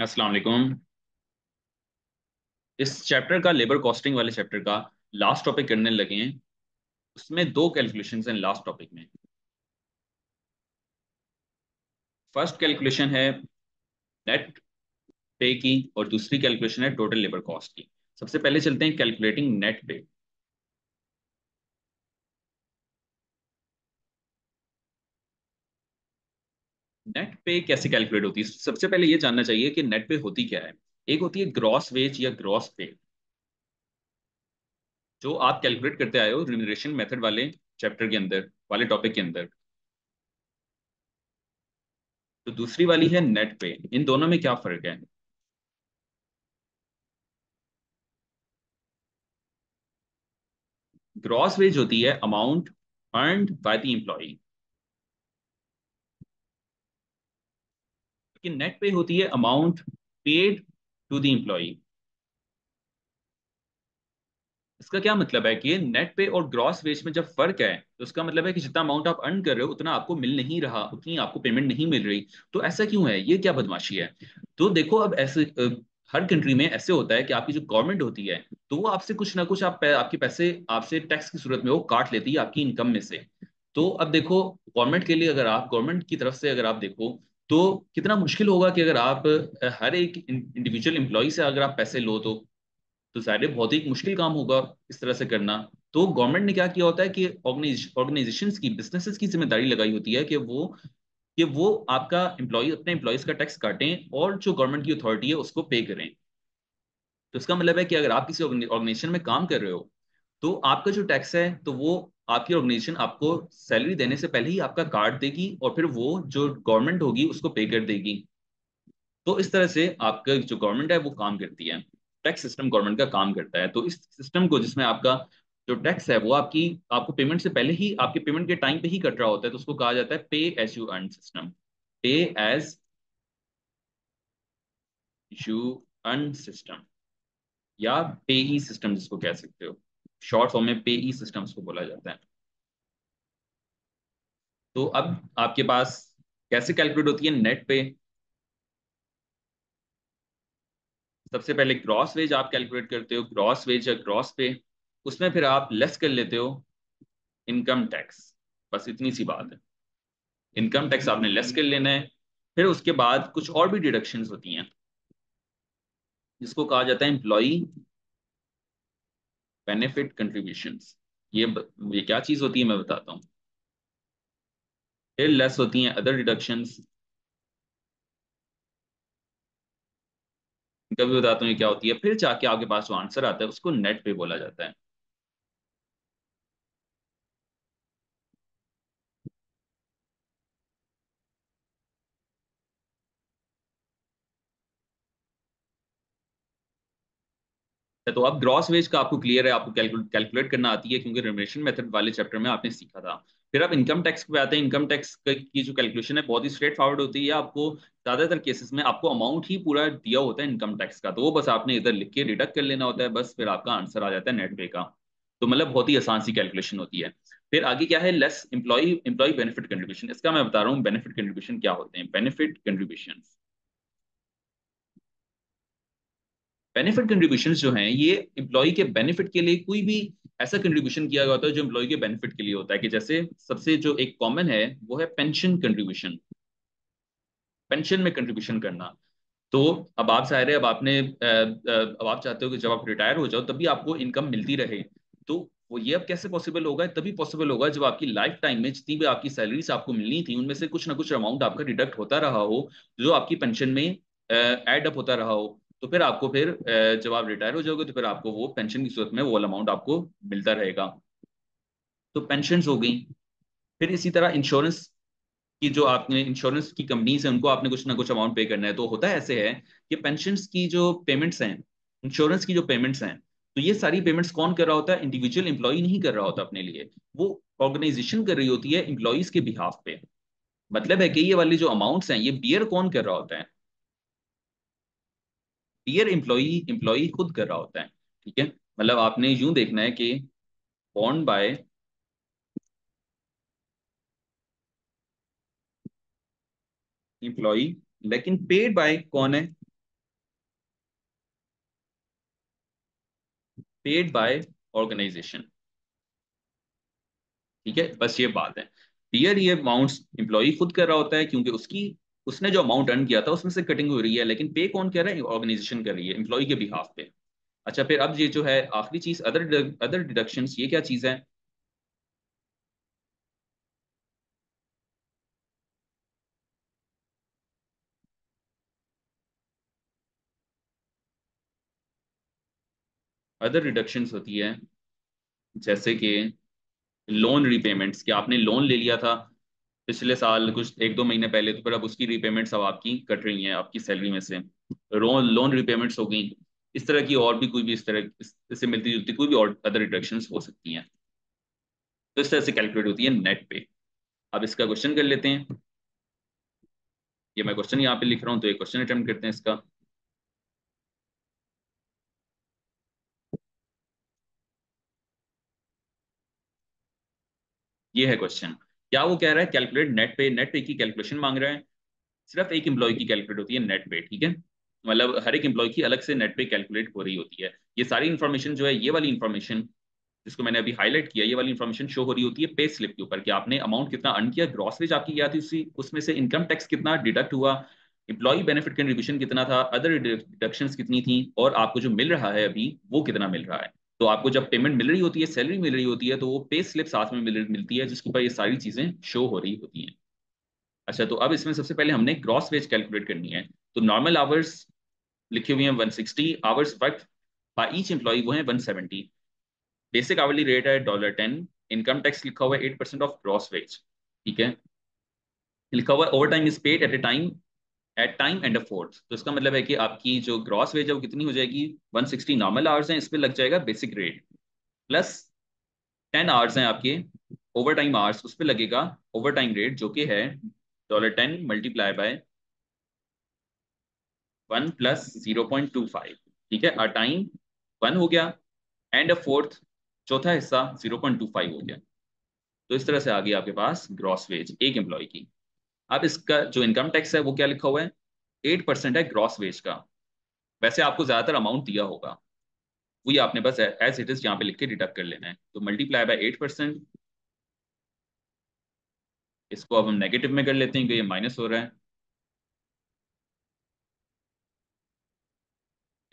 अस्सलाम वालेकुम। इस चैप्टर का लेबर कॉस्टिंग वाले चैप्टर का लास्ट टॉपिक करने लगे हैं। उसमें दो कैलकुलेशंस हैं लास्ट टॉपिक में। फर्स्ट कैलकुलेशन है नेट पे की और दूसरी कैलकुलेशन है टोटल लेबर कॉस्ट की। सबसे पहले चलते हैं कैलकुलेटिंग नेट पे। नेट पे कैसे कैलकुलेट होती है, सबसे पहले ये जानना चाहिए कि नेट पे होती क्या है। एक होती है ग्रॉस वेज या ग्रॉस पे, जो आप कैलकुलेट करते आए हो रिम्यूनरेशन मेथड वाले चैप्टर के अंदर, वाले टॉपिक के अंदर। तो दूसरी वाली है नेट पे। इन दोनों में क्या फर्क है? ग्रॉस वेज होती है amount earned by the employ, कि नेट पे होती है amount paid to the employ. इसका क्या मतलब है कि नेट पे और ग्रॉस वेज में जब फर्क है तो उसका मतलब है कि जितना अमाउंट आप अर्न कर रहे हो उतना आपको मिल नहीं रहा, उतनी आपको पेमेंट नहीं मिल रही। तो ऐसा क्यों है, ये क्या बदमाशी है? तो देखो, अब ऐसे हर कंट्री में ऐसे होता है कि आपकी जो गवर्नमेंट होती है तो वो आपसे कुछ ना कुछ आपके पैसे आपसे टैक्स की सूरत में वो काट लेती है आपकी इनकम में से। तो अब देखो, गवर्नमेंट के लिए अगर आप गवर्नमेंट की तरफ से अगर आप देखो तो कितना मुश्किल होगा कि अगर आप हर एक इंडिविजुअल एम्प्लॉय से अगर आप पैसे लो तो शायद ये बहुत ही मुश्किल काम होगा इस तरह से करना। तो गवर्नमेंट ने क्या किया होता है कि ऑर्गेनाइजेशंस की, बिजनेसेस की जिम्मेदारी लगाई होती है कि वो आपका एम्प्लॉय अपने एम्प्लॉयज का टैक्स काटें और जो गवर्नमेंट की अथॉरिटी है उसको पे करें। तो इसका मतलब है कि अगर आप किसी ऑर्गेनाइजेशन में काम कर रहे हो तो आपका जो टैक्स है तो वो आपकी ऑर्गेनाइजेशन आपको सैलरी देने से पहले ही आपका काट देगी और फिर वो जो गवर्नमेंट होगी उसको पे कर देगी। तो इस तरह से आपका जो गवर्नमेंट है वो काम करती है। टैक्स सिस्टम गवर्नमेंट का काम करता है। तो इस सिस्टम को, जिसमें आपका जो टैक्स है वो आपको पेमेंट से पहले ही, आपके पेमेंट के टाइम पे ही कट रहा होता है, तो उसको कहा जाता है पे एज यू अर्न सिस्टम। पे एज यू अर्न सिस्टम या पेई सिस्टम जिसको कह सकते हो। शॉर्ट फॉर्म में पेई सिस्टम उसको बोला जाता है। तो अब आपके पास कैसे कैलकुलेट होती है नेट पे? सबसे पहले ग्रॉस वेज आप कैलकुलेट करते हो, ग्रॉस वेज या ग्रॉस पे। उसमें फिर आप लेस कर लेते हो इनकम टैक्स। बस इतनी सी बात है। इनकम टैक्स आपने लेस कर लेना है। फिर उसके बाद कुछ और भी डिडक्शंस होती हैं जिसको कहा जाता है एम्प्लॉई बेनिफिट कंट्रीब्यूशंस। ये क्या चीज होती है मैं बताता हूँ। फिर लेस होती हैं अदर डिडक्शंस। इनका भी बताता हूँ ये क्या होती है। फिर जाके आपके पास जो आंसर आता है उसको नेट पे बोला जाता है। तो अब ग्रॉस वेज का आपको क्लियर है, आपको कैलकुलेट करना आती है क्योंकि रिम्यूनरेशन मेथड वाले चैप्टर में आपने सीखा था। फिर आप इनकम टैक्स पे आते हैं। इनकम टैक्स की जो कैलकुलेशन है बहुत ही स्ट्रेट फॉरवर्ड होती है। आपको ज्यादातर केसेस में आपको अमाउंट ही पूरा दिया होता है इनकम टैक्स का, तो वो बस आपने इधर लिख के डिडक्ट कर लेना होता है, बस फिर आपका आंसर आ जाता है नेट पे का। तो मतलब बहुत ही आसान सी कैलकुलेशन होती है। फिर आगे क्या है, less employ employ benefit contribution. इसका मैं बता रहा हूँ बेनिफिट कंट्रीब्यूशन क्या होते हैं। बेनिफिट कंट्रीब्यूशन, बेनिफिट कंट्रीब्यूशंस जो हैं ये एम्प्लॉय के बेनिफिट के लिए कोई भी ऐसा कंट्रीब्यूशन किया गया होता है जो एम्प्लॉय के बेनिफिट के लिए होता है। कि जैसे सबसे जो एक कॉमन है वो है पेंशन कंट्रीब्यूशन, पेंशन में कंट्रीब्यूशन करना। तो अब आप चाह रहे हैं, अब आप चाहते हो कि जब आप रिटायर हो जाओ तभी आपको इनकम मिलती रहे। तो वो ये अब कैसे पॉसिबल होगा? तभी पॉसिबल होगा जब आपकी लाइफ टाइम में जितनी भी आपकी सैलरीज आपको मिलनी थी उनमें से कुछ ना कुछ अमाउंट आपका डिडक्ट होता रहा हो, जो आपकी पेंशन में ऐड अप होता रहा हो। तो फिर आपको फिर जब आप रिटायर हो जाओगे तो फिर आपको वो पेंशन की सूरत में वो अमाउंट आपको मिलता रहेगा। तो पेंशन हो गई। फिर इसी तरह इंश्योरेंस कि जो आपने इंश्योरेंस की कंपनीज है उनको आपने कुछ ना कुछ अमाउंट पे करना है। तो होता है ऐसे है कि पेंशन्स की जो पेमेंट्स हैं, इंश्योरेंस की जो पेमेंट्स हैं, तो ये सारी पेमेंट्स कौन कर रहा होता है? इंडिविजुअल एम्प्लॉय नहीं कर रहा होता अपने लिए, वो ऑर्गेनाइजेशन कर रही होती है एम्प्लॉयज के बिहाफ पे। मतलब है कि ये वाली जो अमाउंट्स हैं ये बियर कौन कर रहा होता है? बियर एम्प्लॉय, एम्प्लॉय खुद कर रहा होता है। ठीक है, मतलब आपने यूं देखना है कि बॉन्ड बाय एम्प्लॉय, लेकिन पेड बाय कौन है? Paid by organisation. ठीक है, बस ये बात है। पीयर ये अमाउंट्स एम्प्लॉय खुद कर रहा होता है, क्योंकि उसकी उसने जो अमाउंट अर्न किया था उसमें से कटिंग हो रही है, लेकिन पे कौन कर रहा है? ऑर्गेनाइजेशन कर रही है एम्प्लॉय के बिहाफ पे। अच्छा, फिर अब ये जो है आखिरी चीज, अदर अदर डिडक्शंस, ये क्या चीज है? अदर डिडक्शंस होती है जैसे कि लोन रिपेमेंट्स, कि आपने लोन ले लिया था पिछले साल कुछ एक दो महीने पहले, तो फिर अब उसकी रिपेमेंट्स अब आपकी कट रही हैं आपकी सैलरी में से, लोन लोन रिपेमेंट्स हो गई। इस तरह की और भी कोई भी इससे मिलती जुलती कोई भी और अदर डिडक्शंस हो सकती हैं। तो इस तरह से कैलकुलेट होती है नेट पे। अब इसका क्वेश्चन कर लेते हैं। ये मैं क्वेश्चन यहाँ पे लिख रहा हूँ, तो एक क्वेश्चन अटेम्प्ट करते हैं इसका। ये है क्वेश्चन। क्या वो कह रहा है कैलकुलेट नेट पे, नेट पे की कैलकुलेशन मांग रहा है। सिर्फ एक एम्प्लॉय की कैलकुलेट होती है नेट पे, ठीक है। मतलब हर एक एम्प्लॉय की अलग से नेट पे कैलकुलेट हो रही होती है। ये सारी इन्फॉर्मेशन जो है, ये वाली इन्फॉर्मेशन जिसको मैंने अभी हाईलाइट किया, ये वाली इन्फॉर्मेशन शो हो रही होती है पे स्लिप के ऊपर, कि आपने अमाउंट कितना अर्न किया, ग्रॉस वेज आपकी क्या थी, उसी उसमें से इनकम टैक्स कितना डिडक्ट हुआ, एम्प्लॉय बेनिफिट कंट्रीब्यूशन कितना था, अदर डिडक्शंस कितनी थी, और आपको जो मिल रहा है अभी वो कितना मिल रहा है। तो आपको जब पेमेंट मिल रही होती है, सैलरी मिल रही होती है, तो वो पे स्लिप साथ में मिलती है, जिसके ऊपर ये सारी चीजें शो हो रही होती हैं। अच्छा, तो अब इसमें सबसे पहले हमने ग्रॉस वेज कैलकुलेट करनी है। तो नॉर्मल आवर्स लिखे हुए हैं 160, hours work by each employ वो है 170। बेसिक आवरली रेट है $10। इनकम टैक्स लिखा हुआ है 8% ऑफ ग्रॉस वेज। ठीक है, लिखा हुआ है overtime is paid at time and a fourth. तो इसका मतलब है कि आपकी जो ग्रॉस वेज है वो कितनी हो जाएगी? 160 नॉर्मल आवर्स हैं, इस पे लग जाएगा बेसिक रेट, प्लस 10 आवर्स हैं आपके ओवर टाइम आवर्स, उस पे लगेगा ओवर टाइम रेट, जो कि है $10 मल्टीप्लाई बाय 1 + 0.25। ठीक है, अ टाइम 1 हो गया, एंड अ फोर्थ चौथा हिस्सा 0.25 हो गया। तो इस तरह से आ गई आपके पास ग्रॉस वेज एक एम्प्लॉय की। अब इसका जो इनकम टैक्स है वो क्या लिखा हुआ है? 8% है ग्रॉस वेज का। वैसे आपको ज्यादातर अमाउंट दिया होगा, वही आपने बस एज इट इज यहाँ पे लिख के डिडक्ट कर लेना है। तो मल्टीप्लाई बाय 8%। इसको अब हम नेगेटिव में कर लेते हैं, क्योंकि ये माइनस हो रहा है।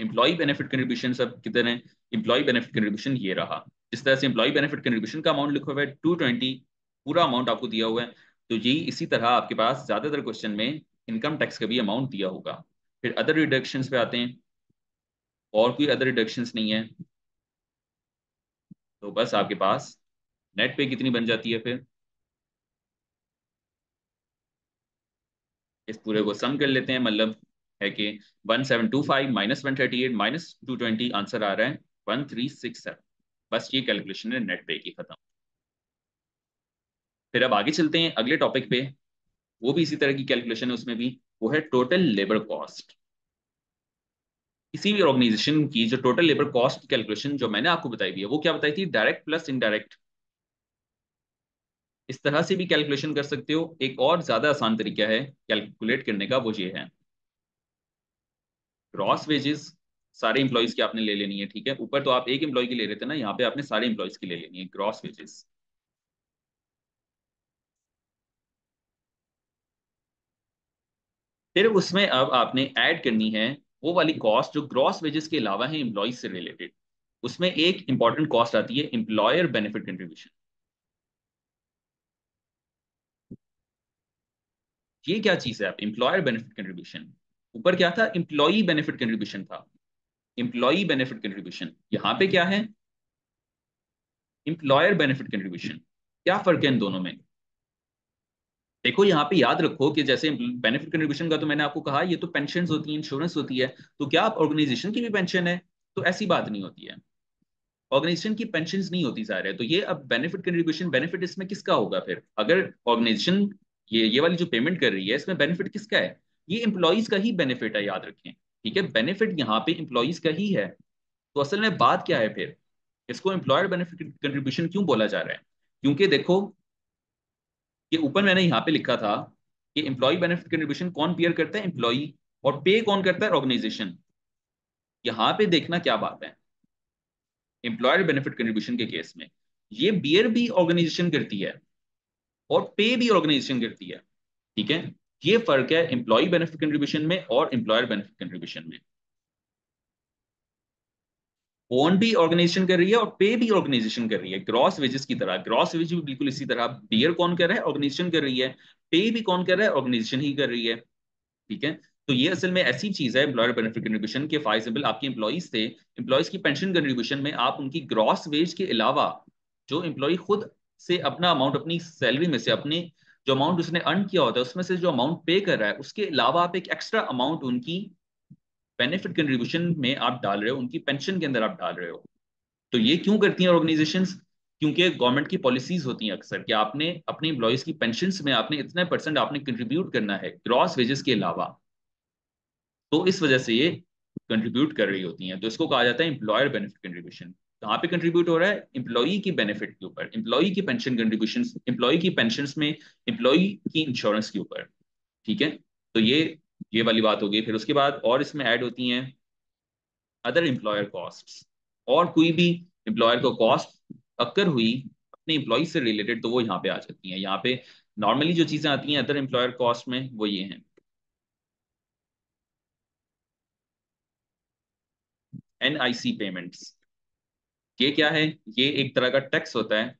एम्प्लॉय बेनिफिट कंट्रीब्यूशन सब कितने हैं? एम्प्लॉय बेनिफिट कंट्रीब्यूशन ये रहा। जिस तरह से एम्प्लॉय बेनिफिट कंट्रीब्यूशन का अमाउंट लिखा हुआ है 220, पूरा अमाउंट आपको दिया हुआ है। तो यही इसी तरह आपके पास ज्यादातर क्वेश्चन में इनकम टैक्स का भी अमाउंट दिया होगा। फिर अदर रिडक्शंस पे आते हैं, और कोई अदर रिडक्शंस नहीं है। तो बस आपके पास नेट पे कितनी बन जाती है फिर? इस पूरे को सम कर लेते हैं, मतलब है कि 1725 -138 -220, आंसर आ रहा है 1367। बस ये कैलकुलेशन है नेट पे की, खत्म। फिर अब आगे चलते हैं अगले टॉपिक पे। वो भी इसी तरह की कैलकुलेशन है उसमें भी। वो है टोटल लेबर कॉस्ट। किसी भी ऑर्गेनाइजेशन की जो टोटल लेबर कॉस्ट की कैलकुलेशन जो मैंने आपको बताई हुई है, वो क्या बताई थी? Direct plus indirect. इस तरह से भी कैलकुलेशन कर सकते हो। एक और ज्यादा आसान तरीका है कैलकुलेट करने का, वो ये है ग्रॉस वेजेस सारे इंप्लॉइज की आपने ले लेनी है। ठीक है, ऊपर तो आप एक एम्प्लॉय की ले रहे थे ना, यहाँ पे आपने सारे इंप्लॉइज की ले लेनी है ग्रॉस वेजेस। फिर उसमें अब आपने ऐड करनी है वो वाली कॉस्ट जो ग्रॉस वेजेस के अलावा है एम्प्लॉइज से रिलेटेड। उसमें एक इंपॉर्टेंट कॉस्ट आती है एम्प्लॉयर बेनिफिट कंट्रीब्यूशन। ये क्या चीज है? आप एम्प्लॉयर बेनिफिट कंट्रीब्यूशन, ऊपर क्या था? एम्प्लॉई बेनिफिट कंट्रीब्यूशन था। एम्प्लॉई बेनिफिट कंट्रीब्यूशन, यहाँ पे क्या है? Employer benefit contribution. क्या फर्क है इन दोनों में? देखो, यहाँ पे याद रखो कि जैसे बेनिफिट कंट्रीब्यूशन का तो मैंने आपको कहा, ये तो पेंशन होती है, इंश्योरेंस होती है। तो क्या आप ऑर्गेनाइजेशन की भी पेंशन है? तो ऐसी बात नहीं होती है। ऑर्गेनाइजेशन की पेंशन नहीं होती सारे। तो ये अब बेनिफिट कंट्रीब्यूशन, बेनिफिट इसमें किसका होगा फिर? अगर ऑर्गेनाइजेशन ये वाली जो पेमेंट कर रही है, इसमें बेनिफिट किसका है? ये एम्प्लॉइज का ही बेनिफिट है, याद रखें। ठीक है, बेनिफिट यहाँ पे एम्प्लॉइज का ही है। तो असल में बात क्या है फिर? इसको एम्प्लॉयर बेनिफिट कंट्रीब्यूशन क्यों बोला जा रहा है? क्योंकि देखो, ये ऊपर मैंने यहाँ पे लिखा था कि एम्प्लॉय बेनिफिट कंट्रीब्यूशन कौन बियर करता है? एम्प्लॉय। और पे कौन करता है? ऑर्गेनाइजेशन। यहाँ पे देखना क्या बात है, एम्प्लॉयर बेनिफिट कंट्रीब्यूशन के केस में ये बियर भी ऑर्गेनाइजेशन करती है और पे भी ऑर्गेनाइजेशन करती है। ठीक है, ये फर्क है एम्प्लॉय बेनिफिट कंट्रीब्यूशन में और एम्प्लॉयर बेनिफिट कंट्रीब्यूशन में। ओन भी ऑर्गेनाइजेशन कर रही है और पे भी ऑर्गेनाइजेशन कर रही है, ग्रॉस वेजेस की तरह। ग्रॉस वेज भी बिल्कुल इसी तरह बियर कौन कर रहा है, ऑर्गेनाइजेशन कर रही है। पे भी कौन कर रहा है, ऑर्गेनाइजेशन ही कर रही है। ठीक है, तो ये असल में ऐसी चीज है एम्प्लॉयर बेनिफिट कंट्रीब्यूशन के। फॉर एग्जाम्पल आपके एम्प्लॉइज थे, एम्प्लॉइज की पेंशन कंट्रीब्यूशन में आप उनकी ग्रॉस वेज के अलावा जो एम्प्लॉय खुद से अपना अमाउंट अपनी सैलरी में से अपने जो अमाउंट उसने अर्न किया होता है उसमें से जो अमाउंट पे कर रहा है उसके अलावा आप एक एक्स्ट्रा अमाउंट उनकी बेनिफिट कंट्रीब्यूशन में आप डाल रहे हो, उनकी पेंशन के अंदर आप डाल रहे हो। तो ये क्यों करती हैं ऑर्गेनाइजेशंस? क्योंकि गवर्नमेंट की पॉलिसीज होती हैं अक्सर कि आपने अपने एम्प्लॉयज की पेंशन में आपने इतने परसेंट आपने कंट्रीब्यूट करना है ग्रॉस वेजेस के अलावा। तो इस वजह से ये कंट्रीब्यूट कर रही होती हैं, तो इसको कहा जाता है एम्प्लॉयर बेनिफिट कंट्रीब्यूशन। कहाँ पे कंट्रीब्यूट हो रहा है? एम्प्लॉई की बेनिफिट के ऊपर, एम्प्लॉई की पेंशन कंट्रीब्यूशन, एम्प्लॉई की पेंशन में, एम्प्लॉई की इंश्योरेंस के ऊपर। ठीक है, तो ये वाली बात हो गई। फिर उसके बाद और इसमें ऐड होती हैं अदर एम्प्लॉयर कॉस्ट्स। और कोई भी एम्प्लॉयर को कॉस्ट अकर हुई अपने एम्प्लॉय से रिलेटेड तो वो यहाँ पे आ जाती हैं। यहाँ पे नॉर्मली जो चीजें आती हैं अदर एम्प्लॉयर कॉस्ट में वो ये हैं। NIC पेमेंट्स, ये क्या है? ये एक तरह का टैक्स होता है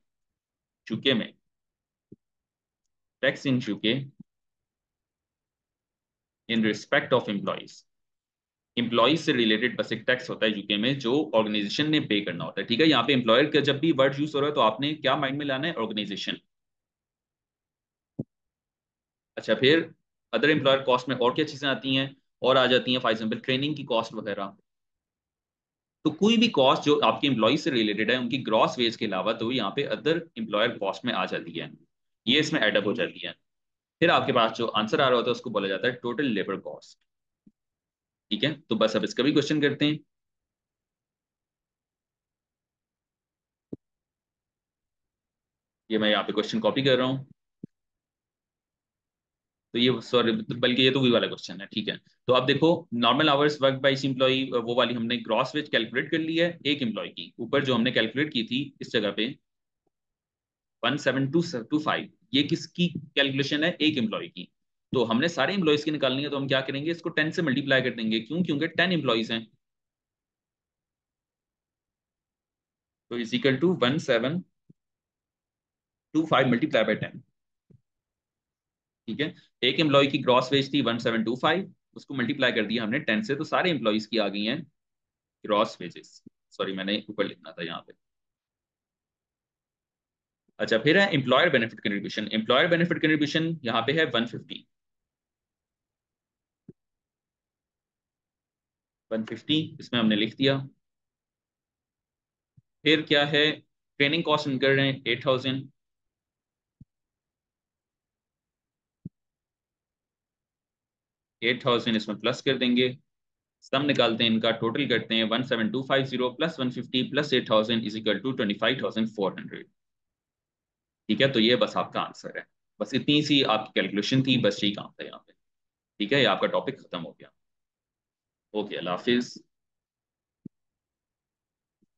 यूके में। Tax in UK in respect of employees. Employees से रिलेटेड बस एक टैक्स होता है यूके में जो ऑर्गेनाइजेशन ने पे करना होता है। ठीक है, यहाँ पे एम्प्लॉयर का जब भी वर्ड यूज हो रहा है तो आपने क्या माइंड में लाना है? ऑर्गेनाइजेशन। अच्छा, फिर अदर एम्प्लॉयर कॉस्ट में और क्या चीजें आती हैं? और आ जाती हैं फॉर एग्जाम्पल ट्रेनिंग की कॉस्ट वगैरह। तो कोई भी कॉस्ट जो आपके एम्प्लॉय से रिलेटेड है उनकी ग्रॉस वेज के अलावा तो यहाँ पे अदर एम्प्लॉयर कॉस्ट में आ जाती है, ये इसमें एडअप हो जाती है। फिर आपके पास जो आंसर आ रहा होता है उसको बोला जाता है टोटल लेबर कॉस्ट। ठीक है, तो बस अब इसका भी क्वेश्चन करते हैं। ये मैं यहाँ पे क्वेश्चन कॉपी कर रहा हूँ। तो ये सॉरी, बल्कि ये तो वही वाला क्वेश्चन है। ठीक है, तो अब देखो normal hours work by employ वो वाली हमने ग्रॉस वेज कैलकुलेट कर ली है एक एम्प्लॉय की ऊपर, जो हमने कैलकुलेट की थी इस जगह पे 17225। ये किसकी कैलकुलेशन है? एक एम्प्लॉय की। तो हमने सारे एम्प्लॉयज की निकालनी है तो हम क्या करेंगे? इसको 10 से मल्टीप्लाई कर देंगे। क्यों? क्योंकि 10 एम्प्लॉयज हैं। तो is equal to 1725 multiply by 10। ठीक है, एक एम्प्लॉय की ग्रॉस वेज थी 1725, उसको मल्टीप्लाई कर दिया हमने 10 से, तो सारे एम्प्लॉयज की आ गई हैं ग्रॉस वेजेस। सॉरी, मैंने ऊपर लिखना था यहाँ पे। अच्छा, फिर है employer benefit contribution. Employer benefit contribution यहाँ पे है 150। 150 इसमें हमने लिख दिया। फिर क्या है? ट्रेनिंग कॉस्ट निकल रहे हैं 8000। 8000 इसमें प्लस कर देंगे। सम निकालते हैं, इनका टोटल करते हैं। 17250 plus 150 plus 8000 is equal to 25400। ठीक है, तो ये बस आपका आंसर है। बस इतनी सी आपकी कैलकुलेशन थी, बस यही काम था यहाँ पे। ठीक है, ये आपका टॉपिक खत्म हो गया। ओके, अल्लाह हाफिज।